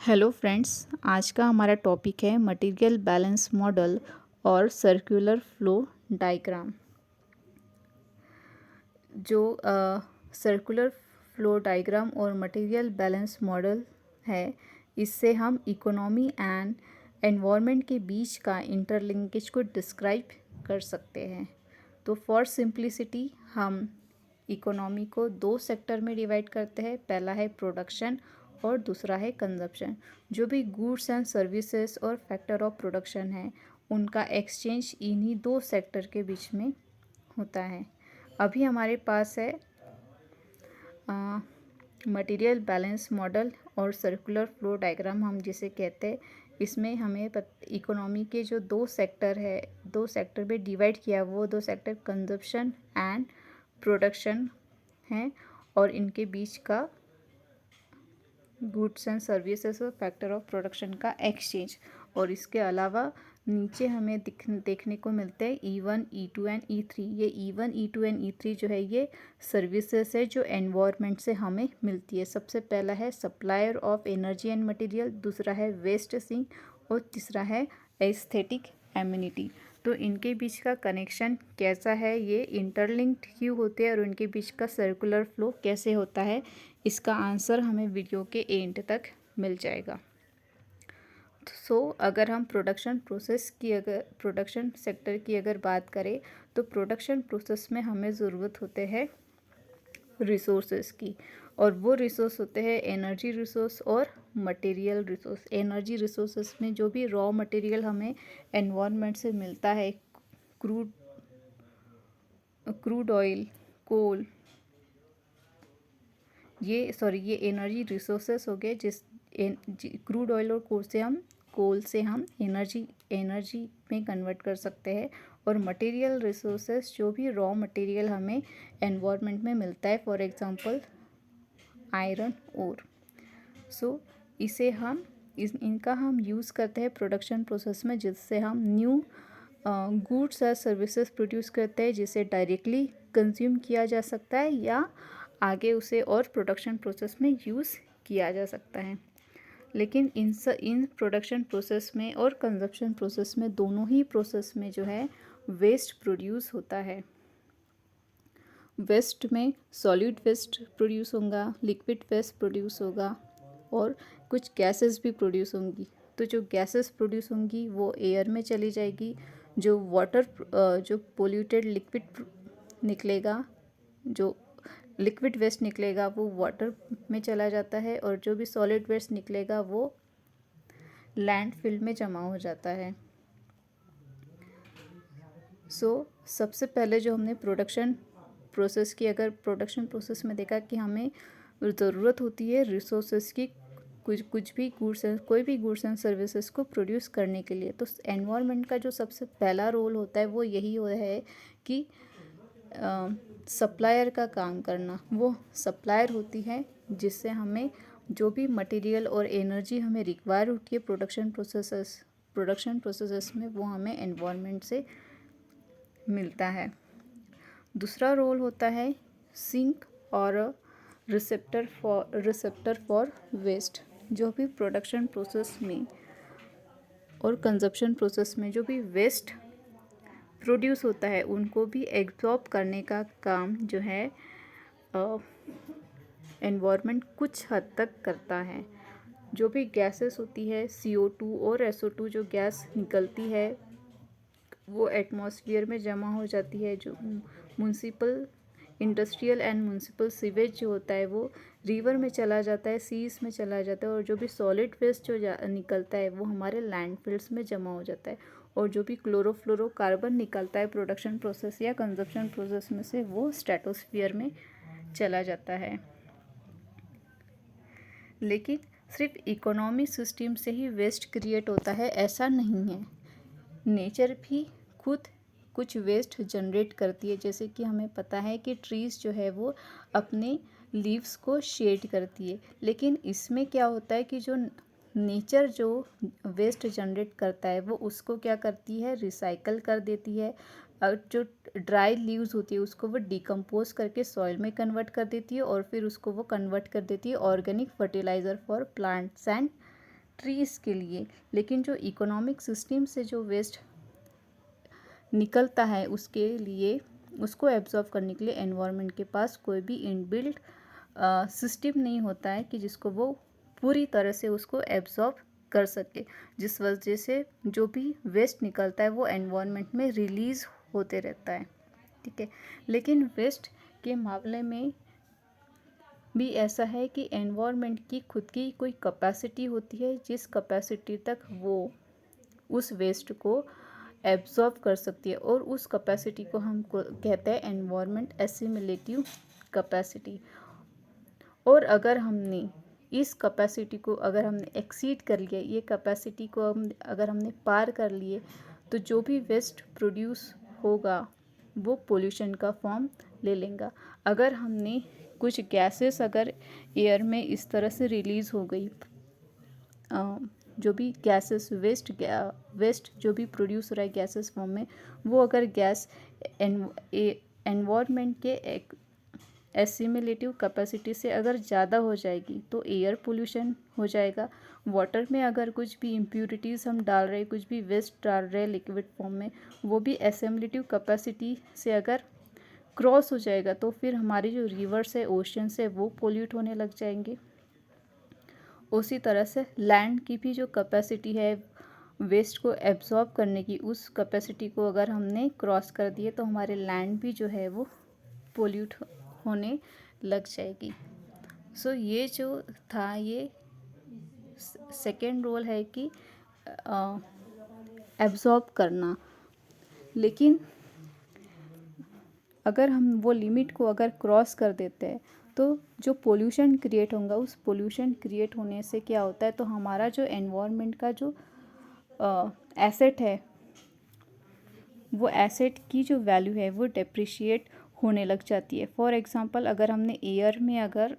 Hello friends, आज का हमारा टॉपिक है मटेरियल बैलेंस मॉडल और सर्कुलर फ्लो डायग्राम। जो सर्कुलर फ्लो डायग्राम और मटेरियल बैलेंस मॉडल है, इससे हम इकोनॉमी एंड एनवायरनमेंट के बीच का इंटरलिंकेज को डिस्क्राइब कर सकते हैं। तो फॉर सिंप्लिसिटी हम इकोनॉमी को दो सेक्टर में डिवाइड करते हैं। पहला है प्रोडक्शन और दूसरा है कंजप्शन। जो भी गुड्स एंड सर्विसेज और फैक्टर ऑफ प्रोडक्शन है, उनका एक्सचेंज इन्हीं दो सेक्टर के बीच में होता है। अभी हमारे पास है मटेरियल बैलेंस मॉडल और सर्कुलर फ्लो डायग्राम हम जिसे कहते हैं। इसमें हमें इकोनॉमी के जो दो सेक्टर है, दो सेक्टर में डिवाइड किया, वो दो सेक्टर कंजप्शन एंड प्रोडक्शन हैं और इनके बीच का गुड्स एंड सर्विसेज और फैक्टर ऑफ प्रोडक्शन का एक्सचेंज। और इसके अलावा नीचे हमें देखने को मिलते हैं E1, E2 एंड E3। ये E1, E2 एंड E3 जो है, ये सर्विसेज है जो एनवायरनमेंट से हमें मिलती है। सबसे पहला है supplier of energy and material, दूसरा है वेस्ट सिंक और तीसरा है एस्थेटिक एमिनिटी। तो इनके बीच का कनेक्शन कैसा है, ये इंटरलिंक्ड क्यों होते हैं और उनके बीच का सर्कुलर फ्लो कैसे होता है, इसका आंसर हमें वीडियो के एंड तक मिल जाएगा। अगर हम प्रोडक्शन सेक्टर की अगर बात करें, तो प्रोडक्शन प्रोसेस में हमें ज़रूरत होते हैं रिसोर्सेज की, और वो रिसोर्स होते हैं एनर्जी रिसोर्स और मटेरियल रिसोर्स। एनर्जी रिसोर्सेज में जो भी रॉ मटेरियल हमें एनवायरनमेंट से मिलता है, क्रूड ऑयल, कोल, ये एनर्जी रिसोर्सेस हो गए। क्रूड ऑयल और कोल से हम एनर्जी में कन्वर्ट कर सकते हैं। और मटेरियल रिसोर्सेस जो भी रॉ मटेरियल हमें एनवायरनमेंट में मिलता है, फॉर एग्जांपल आयरन ओर। इनका हम यूज़ करते हैं प्रोडक्शन प्रोसेस में, जिससे हम न्यू गुड्स और सर्विसेज प्रोड्यूस करते हैं, जिसे डायरेक्टली कंज्यूम किया जा सकता है या आगे उसे और प्रोडक्शन प्रोसेस में यूज़ किया जा सकता है। लेकिन इन प्रोडक्शन प्रोसेस में और कंजप्शन प्रोसेस में, दोनों ही प्रोसेस में जो है वेस्ट प्रोड्यूस होता है। वेस्ट में सॉलिड वेस्ट प्रोड्यूस होगा, लिक्विड वेस्ट प्रोड्यूस होगा और कुछ गैसेस भी प्रोड्यूस होंगी। तो जो गैसेस प्रोड्यूस होंगी वो एयर में चली जाएगी। जो जो पोल्यूटेड लिक्विड निकलेगा, जो लिक्विड वेस्ट निकलेगा, वो वाटर में चला जाता है, और जो भी सॉलिड वेस्ट निकलेगा वो लैंडफिल में जमा हो जाता है। सबसे पहले जो हमने प्रोडक्शन प्रोसेस में देखा कि हमें ज़रूरत होती है रिसोर्सेज की, कोई भी गुड्स एंड सर्विसेज को प्रोड्यूस करने के लिए। तो एनवायरनमेंट का जो सबसे पहला रोल होता है वो यही है कि सप्लायर का काम करना। वो सप्लायर होती है जिससे हमें जो भी मटेरियल और एनर्जी हमें रिक्वायर होती है प्रोडक्शन प्रोसेसेस में, वो हमें एनवायरनमेंट से मिलता है। दूसरा रोल होता है सिंक और रिसेप्टर फॉर वेस्ट। जो भी प्रोडक्शन प्रोसेस में और कंजप्शन प्रोसेस में जो भी वेस्ट प्रोड्यूस होता है, उनको भी एब्जॉर्ब करने का काम जो है एनवायरनमेंट कुछ हद तक करता है। जो भी गैसेस होती है, CO2 और SO2 जो गैस निकलती है, वो एटमॉस्फेयर में जमा हो जाती है। जो इंडस्ट्रियल एंड म्यूनसिपल सीवेज जो होता है, वो रिवर में चला जाता है, सीज में चला जाता है। और जो भी सॉलिड वेस्ट जो निकलता है, वो हमारे लैंडफिल्स में जमा हो जाता है। और जो भी क्लोरोफ्लोरोकार्बन निकलता है प्रोडक्शन प्रोसेस या कंजप्शन प्रोसेस में से, वो स्ट्रेटोस्फीयर में चला जाता है। लेकिन सिर्फ इकोनॉमी सिस्टम से ही वेस्ट क्रिएट होता है, ऐसा नहीं है। नेचर भी खुद कुछ वेस्ट जनरेट करती है। जैसे कि हमें पता है कि ट्रीज़ जो है वो अपने लीव्स को शेड करती है, लेकिन इसमें क्या होता है कि जो नेचर जो वेस्ट जनरेट करता है, वो उसको क्या करती है, रिसाइकल कर देती है। और जो ड्राई लीव्स होती है, उसको वो डिकम्पोज करके सॉइल में कन्वर्ट कर देती है, और फिर उसको वो कन्वर्ट कर देती है organic fertiliser for plants and trees के लिए। लेकिन जो इकोनॉमिक सिस्टम से जो वेस्ट निकलता है उसके लिए, उसको एब्जॉर्ब करने के लिए एनवायरनमेंट के पास कोई भी इनबिल्ट सिस्टम नहीं होता है कि जिसको वो पूरी तरह से उसको एब्जॉर्ब कर सके, जिस वजह से जो भी वेस्ट निकलता है वो एनवायरनमेंट में रिलीज़ होते रहता है। ठीक है, लेकिन वेस्ट के मामले में भी ऐसा है कि एनवायरनमेंट की खुद की कोई कैपेसिटी होती है जिस कैपेसिटी तक वो उस वेस्ट को एब्जॉर्ब कर सकती है, और उस कैपेसिटी को हम कहते हैं एनवायरनमेंट एसिमिलेटिव कैपेसिटी। और अगर हमने इस कैपेसिटी को अगर हमने एक्सीड कर लिया, ये कैपेसिटी को अगर हमने पार कर लिए, तो जो भी वेस्ट प्रोड्यूस होगा वो पोल्यूशन का फॉर्म ले लेगा। अगर हमने कुछ गैसेस अगर एयर में इस तरह से रिलीज़ हो गई, जो भी गैसेस वेस्ट जो भी प्रोड्यूस हो रहा है गैसेस फॉर्म में, वो अगर गैस एनवायरनमेंट के एक एसिमिलेटिव कैपेसिटी से अगर ज़्यादा हो जाएगी तो एयर पोल्यूशन हो जाएगा। वाटर में अगर कुछ भी इम्प्यूरिटीज़ हम डाल रहे हैं, कुछ भी वेस्ट डाल रहे हैं लिक्विड फॉर्म में, वो भी एसिमिलेटिव कैपेसिटी से अगर क्रॉस हो जाएगा तो फिर हमारी जो रिवर्स है, ओशंस है, वो पोल्यूट होने लग जाएंगे। उसी तरह से लैंड की भी जो कैपेसिटी है वेस्ट को एब्जॉर्ब करने की, उस कैपेसिटी को अगर हमने क्रॉस कर दिए तो हमारे लैंड भी जो है वो पोल्यूट होने लग जाएगी। सो ये जो था, ये सेकेंड रोल है कि एब्जॉर्ब करना। लेकिन अगर हम वो लिमिट को अगर क्रॉस कर देते हैं तो जो पोल्यूशन क्रिएट होगा, उस पोल्यूशन क्रिएट होने से क्या होता है, तो हमारा जो एनवायरनमेंट का जो एसेट है, वो एसेट की जो वैल्यू है वो डेप्रिशिएट होने लग जाती है। फॉर एग्जांपल, अगर हमने एयर में अगर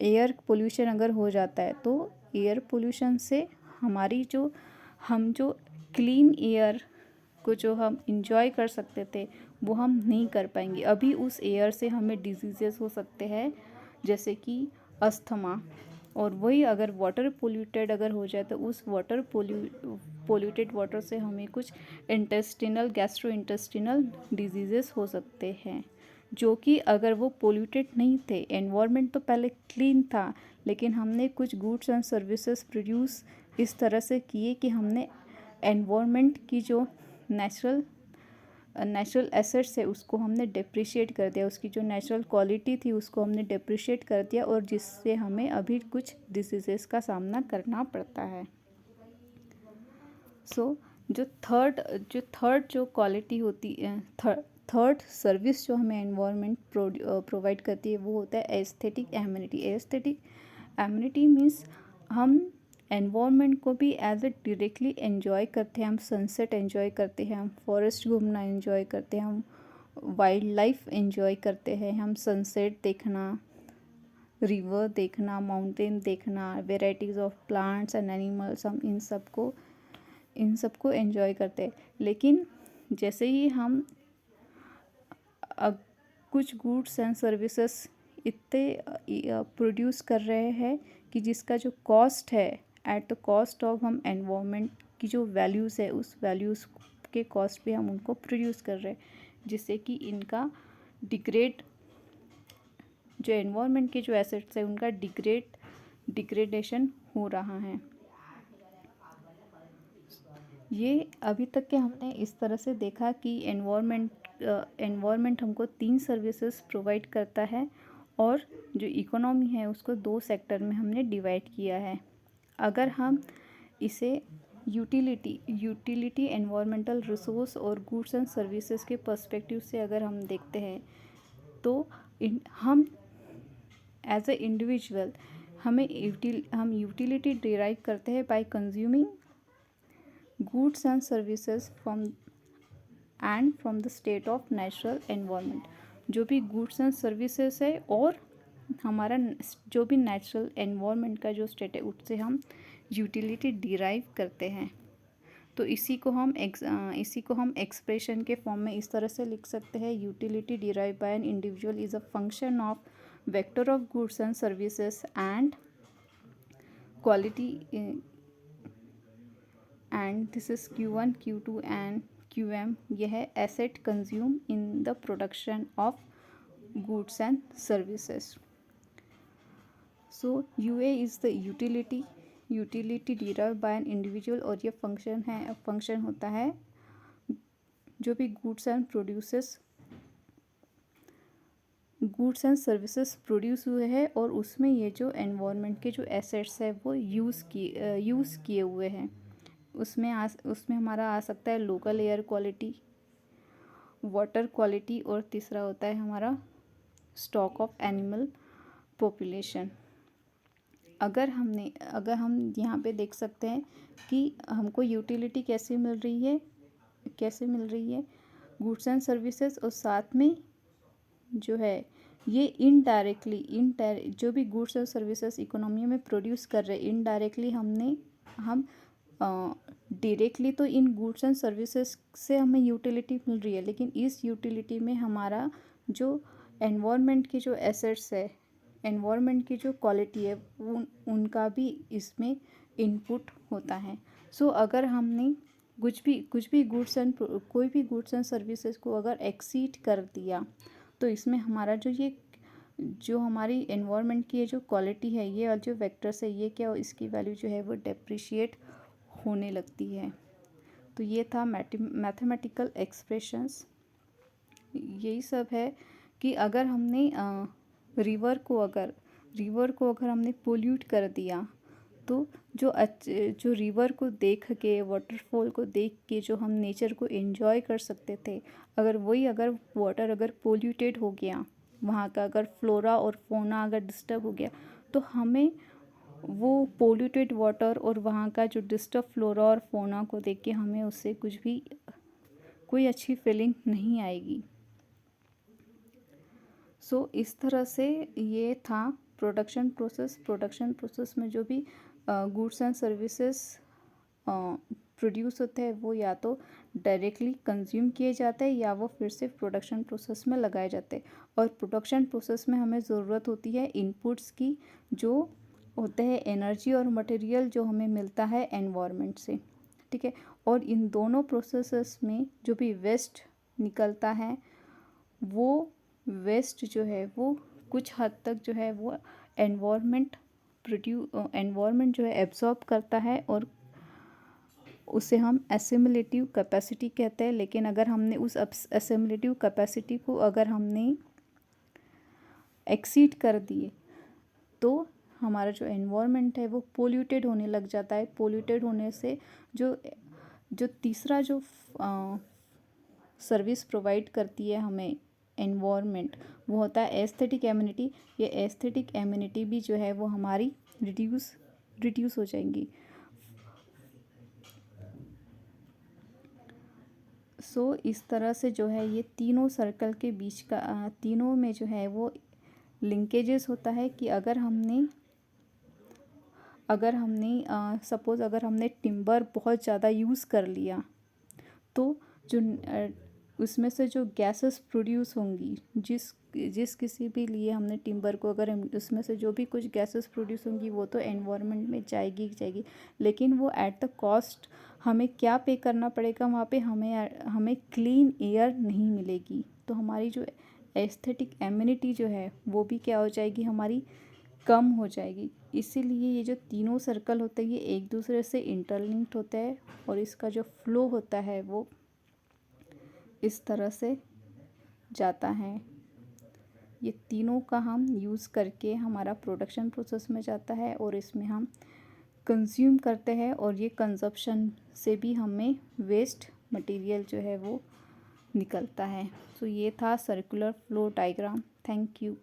एयर पोल्यूशन अगर हो जाता है तो एयर पोल्यूशन से हमारी जो क्लीन एयर को जो हम इंजॉय कर सकते थे वो हम नहीं कर पाएंगे। अभी उस एयर से हमें डिजीज़ेस हो सकते हैं जैसे कि अस्थमा। और वही अगर वाटर पोल्यूटेड अगर हो जाए तो उस वाटर पोल्यूटेड वाटर से हमें कुछ गैस्ट्रो इंटेस्टिनल डिजीज़ेस हो सकते हैं, जो कि अगर वो पोल्यूटेड नहीं थे, एनवायरनमेंट तो पहले क्लीन था, लेकिन हमने कुछ गुड्स एंड सर्विसेज प्रोड्यूस इस तरह से किए कि हमने एनवायरनमेंट की जो नेचुरल एसेट्स है उसको हमने डेप्रिशिएट कर दिया, उसकी जो नेचुरल क्वालिटी थी उसको हमने डेप्रिशिएट कर दिया, और जिससे हमें अभी कुछ डिसीज़ेस का सामना करना पड़ता है। सो जो थर्ड जो क्वालिटी होती है, थर्ड सर्विस जो हमें एनवायरनमेंट प्रोवाइड करती है वो होता है aesthetic amenity. Aesthetic amenity means हम एनवायरनमेंट को भी एज ए डायरेक्टली एंजॉय करते हैं। हम सनसेट एंजॉय करते हैं, हम फॉरेस्ट घूमना एंजॉय करते हैं, हम वाइल्ड लाइफ एंजॉय करते हैं, हम सनसेट देखना, रिवर देखना, माउंटेन देखना, varieties of plants and animals, हम इन सबको एंजॉय करते हैं। लेकिन जैसे ही हम कुछ गुड्स एंड सर्विसेज इतने प्रोड्यूस कर रहे हैं कि जिसका जो कॉस्ट है, एट द कॉस्ट ऑफ हम एनवायरनमेंट की जो वैल्यूज़ है उस वैल्यूज़ के कॉस्ट पे हम उनको प्रोड्यूस कर रहे हैं, जिससे कि इनका जो एनवायरनमेंट के जो एसेट्स है उनका डिग्रेडेशन हो रहा है। ये अभी तक के हमने इस तरह से देखा कि एनवायरनमेंट हमको 3 सर्विसेज प्रोवाइड करता है, और जो इकोनॉमी है उसको 2 सेक्टर में हमने डिवाइड किया है। अगर हम इसे यूटिलिटी एनवायरमेंटल रिसोर्स और गुड्स एंड सर्विसेज के पर्सपेक्टिव से अगर हम देखते हैं तो हम एज ए इंडिविजुअल हम यूटिलिटी डिराइव करते हैं bye consuming goods and services from the state of natural environment। जो भी goods and services है और हमारा जो भी नेचुरल एनवायरनमेंट का जो स्टेट है उससे हम यूटिलिटी डिराइव करते हैं। तो इसी को हम एक्सप्रेशन के फॉर्म में इस तरह से लिख सकते हैं, utility derive by an individual is a function of vector of goods and services and quality and this is Q1, Q2 and QM, यह है asset consume in the production of goods and services. So UA is the utility derived by an individual, और ये function होता है जो भी goods and services produce हुए हैं और उसमें ये जो एनवायरनमेंट के जो एसेट्स है वो यूज़ किए हुए हैं। उसमें हमारा आ सकता है local air quality, water quality, और तीसरा होता है हमारा स्टॉक ऑफ एनिमल पॉपुलेशन। अगर हम यहाँ पे देख सकते हैं कि हमको यूटिलिटी कैसे मिल रही है गुड्स एंड सर्विसेज, और साथ में जो है ये इनडायरेक्टली जो भी गुड्स और सर्विसेज इकोनॉमी में प्रोड्यूस कर रहे हैं, इनडायरेक्टली हम डायरेक्टली तो इन गुड्स एंड सर्विसेज से हमें यूटिलिटी मिल रही है, लेकिन इस यूटिलिटी में हमारा जो एनवायरनमेंट की जो एसेट्स है, एनवायरनमेंट की जो क्वालिटी है, उनका भी इसमें इनपुट होता है। सो अगर हमने कुछ भी कोई भी गुड्स एंड सर्विसेज को अगर एक्सीड कर दिया तो इसमें हमारा जो हमारी एनवायरनमेंट की जो क्वालिटी है, ये और जो वेक्टर्स है, ये क्या इसकी वैल्यू जो है वो डेप्रिशिएट होने लगती है। तो ये था मैथमेटिकल एक्सप्रेशंस। यही सब है कि अगर हमने रिवर को अगर हमने पोल्यूट कर दिया तो जो रिवर को देख के, वाटरफॉल को देख के जो हम नेचर को एंजॉय कर सकते थे, अगर वाटर अगर पोल्यूटेड हो गया, वहाँ का अगर फ्लोरा और फोना अगर डिस्टर्ब हो गया, तो हमें वो पोल्यूटेड वाटर और वहाँ का जो डिस्टर्ब फ्लोरा और फोना को देख के हमें उससे कोई अच्छी फीलिंग नहीं आएगी। सो इस तरह से ये था प्रोडक्शन प्रोसेस में जो भी गुड्स एंड सर्विसेज प्रोड्यूस होते हैं वो या तो डायरेक्टली कंज्यूम किए जाते हैं या वो फिर से प्रोडक्शन प्रोसेस में लगाए जाते हैं। और प्रोडक्शन प्रोसेस में हमें ज़रूरत होती है इनपुट्स की, जो होते हैं एनर्जी और मटेरियल जो हमें मिलता है एनवायरनमेंट से, ठीक है। और इन दोनों प्रोसेसेस में जो भी वेस्ट निकलता है, वो वेस्ट जो है वो कुछ हद तक जो है वो एनवायरनमेंट जो है एब्जॉर्ब करता है और उसे हम एसिमिलेटिव कैपेसिटी कहते हैं। लेकिन अगर हमने उस एसिमिलेटिव कैपेसिटी को अगर हमने एक्सीड कर दिए तो हमारा जो एनवायरनमेंट है वो पोल्यूटेड होने लग जाता है। पोल्यूटेड होने से जो तीसरा जो सर्विस प्रोवाइड करती है हमें एनवायरनमेंट, वो होता है एस्थेटिक एमिनिटी। ये एस्थेटिक एमिनिटी भी जो है वो हमारी रिड्यूस हो जाएंगी। सो इस तरह से जो है ये तीनों सर्कल के बीच का तीनों में जो है वो लिंकेजेस होता है कि अगर हमने सपोज़ अगर हमने टिम्बर बहुत ज़्यादा यूज़ कर लिया तो जो उसमें से जो गैसेस प्रोड्यूस होंगी, जिस किसी भी लिए हमने टिम्बर को अगर उसमें से जो भी कुछ गैसेस प्रोड्यूस होंगी वो तो एनवायरनमेंट में जाएगी, लेकिन वो एट द कॉस्ट हमें क्या पे करना पड़ेगा, वहाँ पे हमें क्लीन एयर नहीं मिलेगी। तो हमारी जो एस्थेटिक एमिनिटी जो है वो भी क्या हो जाएगी, हमारी कम हो जाएगी। इसीलिए ये जो तीनों सर्कल होते हैं ये एक दूसरे से इंटरलिंक्ड होते हैं और इसका जो फ्लो होता है वो इस तरह से जाता है। ये तीनों का हम यूज़ करके हमारा प्रोडक्शन प्रोसेस में जाता है और इसमें हम कंज्यूम करते हैं और ये कंजप्शन से भी हमें वेस्ट मटेरियल जो है वो निकलता है। तो ये था circular flow diagram. Thank you.